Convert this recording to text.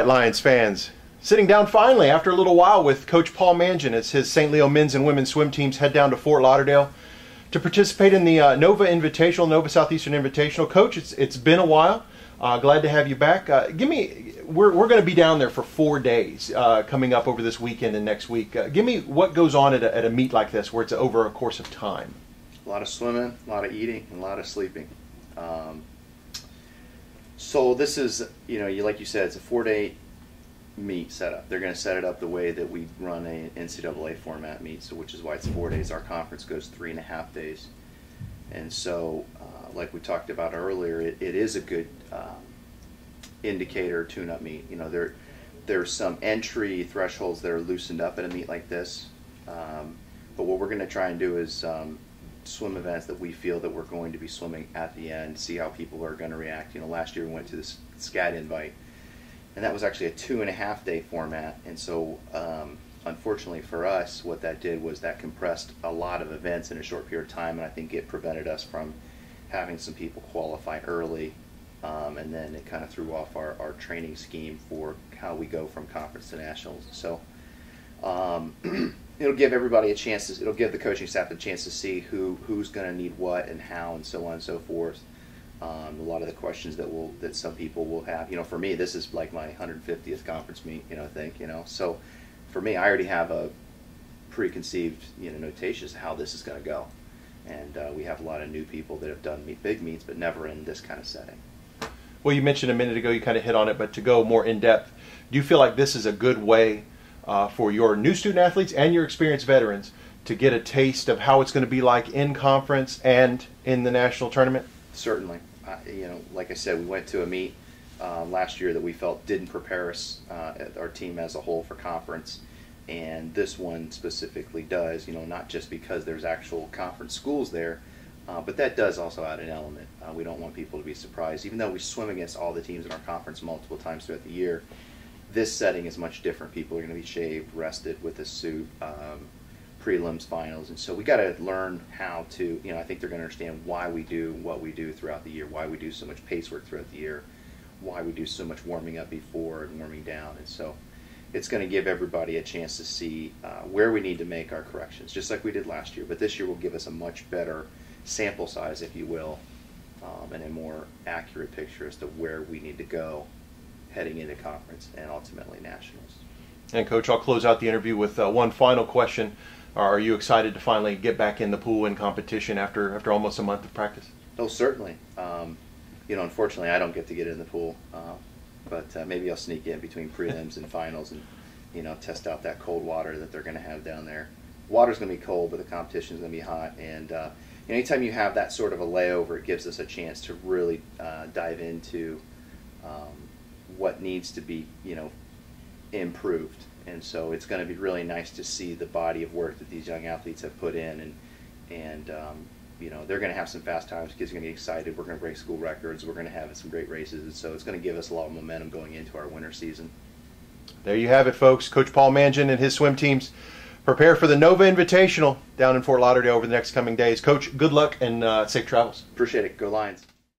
right, Lions fans, sitting down finally after a little while with Coach Paul Mangen as his St. Leo men's and women's swim teams head down to Fort Lauderdale to participate in the Nova Southeastern Invitational. Coach, it's been a while. Glad to have you back. We're going to be down there for 4 days coming up over this weekend and next week. Give me what goes on at a meet like this where it's over a course of time. A lot of swimming, a lot of eating, and a lot of sleeping. So this is, like you said, it's a 4-day meet setup. They're going to set it up the way that we run an NCAA format meet, so which is why it's 4 days. Our conference goes 3.5 days. And so, like we talked about earlier, it is a good indicator tune-up meet. There's some entry thresholds that are loosened up at a meet like this. But what we're going to try and do is swim events that we feel that we're going to be swimming at the end, see how people are going to react. Last year we went to this SCAD invite, and that was actually a 2.5-day format. And so, unfortunately for us, what that did was that compressed a lot of events in a short period of time, and I think it prevented us from having some people qualify early, and then it kind of threw off our training scheme for how we go from conference to nationals. So it'll give everybody a chance to, it'll give the coaching staff a chance to see who's going to need what and how and so on and so forth. A lot of the questions that some people will have. For me, this is like my 150th conference meet. I think. So for me, I already have a preconceived notation as to how this is going to go, and we have a lot of new people that have done big meets, but never in this kind of setting. Well, you mentioned a minute ago, you kind of hit on it, but to go more in depth, do you feel like this is a good way for your new student athletes and your experienced veterans to get a taste of how it's going to be like in conference and in the national tournament? Certainly. Like I said, we went to a meet last year that we felt didn't prepare us, our team as a whole, for conference, and this one specifically does. Not just because there's actual conference schools there, but that does also add an element. We don't want people to be surprised, even though we swim against all the teams in our conference multiple times throughout the year. This setting is much different. People are going to be shaved, rested with a suit, prelims, finals, and so we got to learn how to, I think they're going to understand why we do what we do throughout the year, why we do so much pace work throughout the year, why we do so much warming up before and warming down. And so it's going to give everybody a chance to see where we need to make our corrections, just like we did last year. But this year will give us a much better sample size, if you will, and a more accurate picture as to where we need to go heading into conference and ultimately nationals. And Coach, I'll close out the interview with one final question. Are you excited to finally get back in the pool in competition after almost a month of practice? Oh, certainly. Unfortunately, I don't get to get in the pool, but maybe I'll sneak in between prelims and finals and test out that cold water that they're going to have down there. Water's going to be cold, but the competition's going to be hot, and anytime you have that sort of a layover, it gives us a chance to really dive into what needs to be improved. And so it's going to be really nice to see the body of work that these young athletes have put in, and they're going to have some fast times. Kids are going to get excited. We're going to break school records. We're going to have some great races, and so it's going to give us a lot of momentum going into our winter season. There you have it, folks. Coach Paul Mangen and his swim teams prepare for the Nova Invitational down in Fort Lauderdale over the next coming days. Coach, good luck and safe travels. Appreciate it. Go Lions.